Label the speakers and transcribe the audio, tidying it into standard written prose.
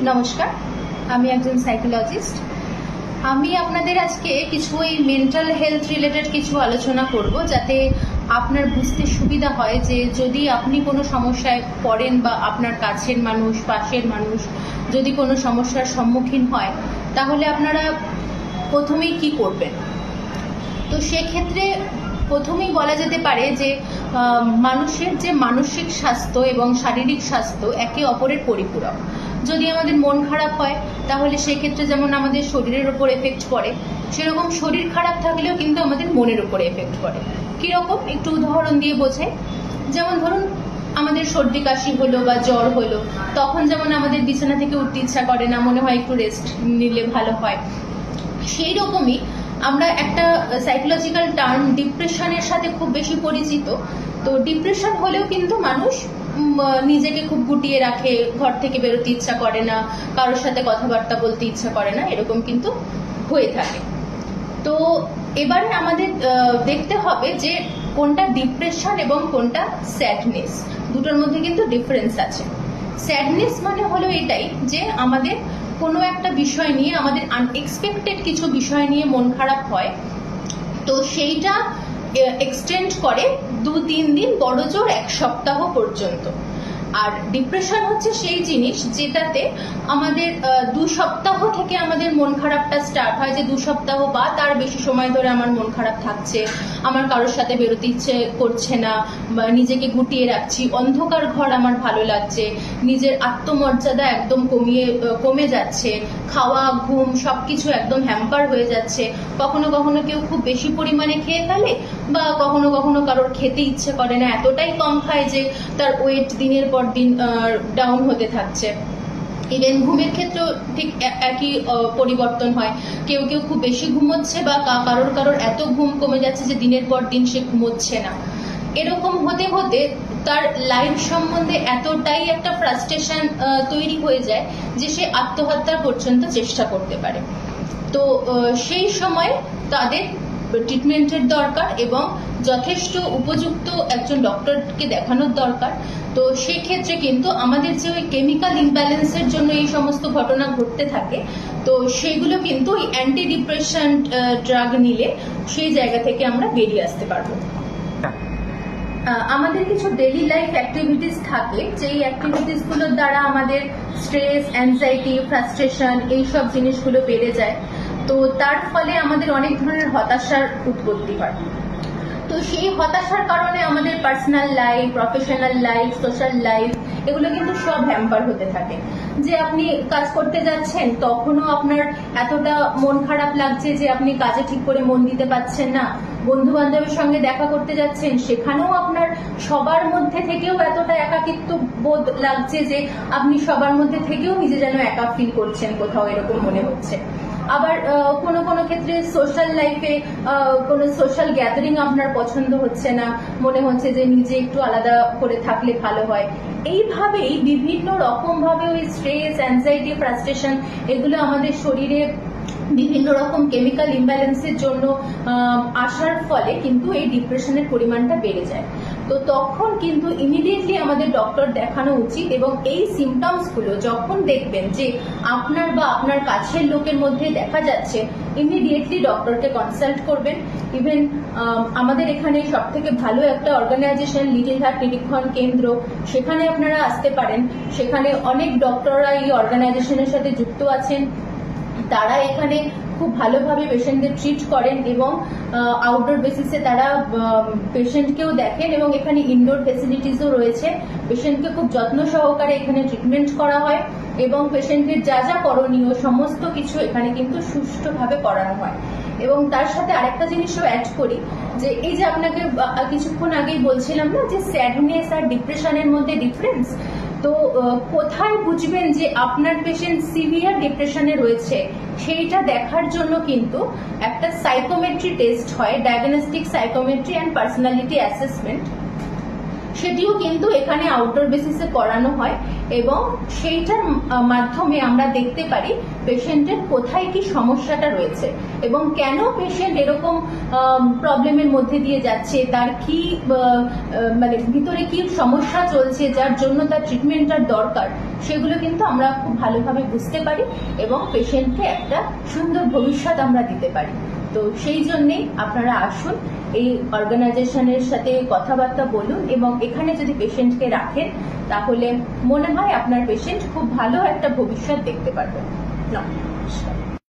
Speaker 1: নমস্কার, আমি একজন সাইকোলজিস্ট। আমি আপনাদের আজকে কিছু এই মেন্টাল হেলথ রিলেটেড কিছু আলোচনা করব, যাতে আপনার বুঝতে সুবিধা হয় যে যদি আপনি কোনো সমস্যায় পড়েন বা আপনার কাছের মানুষ, পাশের মানুষ যদি কোনো সমস্যার সম্মুখীন হয়, তাহলে আপনারা প্রথমেই কি করবেন। তো সেক্ষেত্রে প্রথমেই বলা যেতে পারে যে মানুষের যে মানসিক স্বাস্থ্য এবং শারীরিক স্বাস্থ্য একে অপরের পরিপূরক। যদি আমাদের মন খারাপ হয়, তাহলে সেক্ষেত্রে যেমন আমাদের শরীরের উপর এফেক্ট পড়ে, সেরকম শরীর খারাপ থাকলেও কিন্তু আমাদের মনের উপর এফেক্ট পড়ে। কিরকম, একটু উদাহরণ দিয়ে বোঝাই। যেমন ধরুন, আমাদের সর্দি কাশি হলো বা জ্বর হলো, তখন যেমন আমাদের বিছানা থেকে উঠতে ইচ্ছা করে না, মনে হয় একটু রেস্ট নিলে ভালো হয়। সেই রকমই আমরা একটা সাইকোলজিক্যাল টার্ম ডিপ্রেশনের সাথে খুব বেশি পরিচিত। তো ডিপ্রেশন হলেও কিন্তু মানুষ নিজেকে খুব গুটিয়ে রাখে, ঘর থেকে বেরোতে ইচ্ছা করে না, কারোর সাথে কথাবার্তা বলতে ইচ্ছা করে না, এরকম কিন্তু হয়ে থাকে। তো এবারে আমাদের দেখতে হবে যে কোনটা ডিপ্রেশন এবং কোনটা স্যাডনেস, দুটোর মধ্যে কিন্তু ডিফারেন্স আছে। স্যাডনেস মানে হলো এটাই যে আমাদের কোনো একটা বিষয় নিয়ে, আমাদের আনএক্সপেক্টেড কিছু বিষয় নিয়ে মন খারাপ হয়, তো সেইটা এক্সটেন্ড করে 2-3 দিন, বড় জোর 1 সপ্তাহ পর্যন্ত। আর ডিপ্রেশন হচ্ছে সেই জিনিস যেটাতে আমাদের 2 সপ্তাহ থেকে আমাদের মন খারাপটা স্টার্ট হয়, যে 2 সপ্তাহ বা তার বেশি সময় ধরে আমার মন খারাপ থাকছে, আমার কারোর সাথে বেরোতে ইচ্ছে করছে না, নিজেকে গুটিয়ে রাখছি, অন্ধকার ঘর আমার ভালো লাগছে, নিজের আত্মমর্যাদা একদম কমে যাচ্ছে, খাওয়া ঘুম সবকিছু একদম হ্যাম্পার হয়ে যাচ্ছে। কখনো কখনো কেউ খুব বেশি পরিমাণে খেয়ে ফেলে, বা কখনো কখনো কারোর খেতে ইচ্ছে করে না, এতটাই কম খায় যে তার ওয়েট দিনের পর দিন ডাউন হতে থাকছে। ইভেন ঘুমের ক্ষেত্রেও ঠিক একই পরিবর্তন হয়। কেউ কেউ খুব বেশি ঘুমোচ্ছে, বা কারোর এত ঘুম কমে যাচ্ছে যে দিনের পর দিন সে ঘুমোচ্ছে না। এরকম হতে হতে তার লাইফ সম্বন্ধে এতটাই একটা ফ্রাস্ট্রেশন তৈরি হয়ে যায় যে সে আত্মহত্যার পর্যন্ত চেষ্টা করতে পারে। তো সেই সময় তাদের ট্রিটমেন্টের দরকার এবং যথেষ্ট উপযুক্ত একজন ডক্টরকে দেখানোর দরকার। তো সেক্ষেত্রে কিন্তু আমাদের যে ওই কেমিক্যাল ইমব্যালেন্সের জন্য এই সমস্ত ঘটনা ঘটতে থাকে, তো সেগুলো কিন্তু ওই অ্যান্টি ডিপ্রেশন ড্রাগ নিলে সেই জায়গা থেকে আমরা বেরিয়ে আসতে পারবো। আমাদের কিছু ডেইলি লাইফ অ্যাক্টিভিটিস থাকে, যেই অ্যাক্টিভিটিস গুলোর দ্বারা আমাদের স্ট্রেস, অ্যাংজাইটি, ফ্রাস্ট্রেশন এইসব জিনিসগুলো বেড়ে যায়। তো তার ফলে আমাদের অনেক ধরনের হতাশার উৎপত্তি হয়। তো সেই হতাশার কারণে আমাদের personal life, professional life, social life এগুলো কিন্তু সব হ্যাম্পার হতে থাকে। যে আপনি কাজ করতে যাচ্ছেন, তখনও আপনার এতটা মন খারাপ লাগছে যে আপনি কাজে ঠিক করে মন দিতে পারছেন না। বন্ধু বান্ধবের সঙ্গে দেখা করতে যাচ্ছেন, সেখানেও আপনার সবার মধ্যে থেকেও এতটা একাকিত্ব বোধ লাগছে যে আপনি সবার মধ্যে থেকেও নিজে যেন একা ফিল করছেন, কোথাও এরকম মনে হচ্ছে। আবার কোনো কোনো ক্ষেত্রে সোশ্যাল লাইফে কোনো সোশ্যাল গ্যাদারিং আপনার পছন্দ হচ্ছে না, মনে হচ্ছে যে নিজে একটু আলাদা করে থাকলে ভালো হয়। এইভাবেই বিভিন্ন রকম ভাবে ওই স্ট্রেস, অ্যাংজাইটি, ফ্রাস্ট্রেশন এগুলো আমাদের শরীরে বিভিন্ন রকম কেমিক্যাল ইমব্যালেন্সের জন্য আসার ফলে কিন্তু এই ডিপ্রেশনের পরিমাণটা বেড়ে যায়। তো তখন কিন্তু ইমিডিয়েটলি আমাদের ডক্টর দেখানো উচিত, এবং এই সিমটমস গুলো যখন দেখবেন যে আপনার বা আপনার কাছের লোকের মধ্যে দেখা যাচ্ছে, ইমিডিয়েটলি ডক্টরকে কনসাল্ট করবেন। ইভেন আমাদের এখানে সব থেকে ভালো একটা অর্গানাইজেশন লিটল হার্ট নিরীক্ষণ কেন্দ্র, সেখানে আপনারা আসতে পারেন। সেখানে অনেক ডক্টররা এই অর্গানাইজেশনের সাথে যুক্ত আছেন। তারা এখানে খুব ভালোভাবে পেশেন্টদের ট্রিট করেন এবং আউটডোর বেসিসে তারা পেশেন্টকেও দেখেন, এবং এখানে ইনডোর ফেসিলিটিসও রয়েছে। পেশেন্টকে খুব যত্ন সহকারে এখানে ট্রিটমেন্ট করা হয়, এবং পেশেন্টের যা যা করণীয় সমস্ত কিছু এখানে কিন্তু সুষ্ঠুভাবে করানো হয়। এবং তার সাথে আরেকটা জিনিসও অ্যাড করি, যে এই যে আপনাকে কিছুক্ষণ আগেই বলছিলাম না যে স্যাডনেস আর ডিপ্রেশনের মধ্যে ডিফারেন্স, তো কোথায় বুঝবেন যে আপনার পেশেন্ট সিভিয়ার ডিপ্রেশনে রয়েছে, সেইটা দেখার জন্য কিন্তু একটা সাইকোমেট্রি টেস্ট হয়, ডায়াগনস্টিক সাইকোমেট্রি অ্যান্ড পার্সোনালিটি অ্যাসেসমেন্ট। সেটিও কিন্তু এখানে আউটডোর বেসিসে করানো হয়, এবং সেইটার মাধ্যমে আমরা দেখতে পারি পেশেন্টের কোথায় কি সমস্যাটা রয়েছে এবং কেন পেশেন্ট এরকম প্রবলেমের মধ্যে দিয়ে যাচ্ছে, তার কি মানে ভিতরে কি সমস্যা চলছে যার জন্য তার ট্রিটমেন্টটার দরকার, সেগুলো কিন্তু আমরা খুব ভালোভাবে বুঝতে পারি এবং পেশেন্টকে একটা সুন্দর ভবিষ্যৎ আমরা দিতে পারি। তো সেই জন্যেই আপনারা আসুন, এই অর্গানাইজেশনের সাথে কথাবার্তা বলুন এবং এখানে যদি পেশেন্টকে রাখেন তাহলে মনে হয় আপনার পেশেন্ট খুব ভালো একটা ভবিষ্যৎ দেখতে পারবেন। নমস্কার।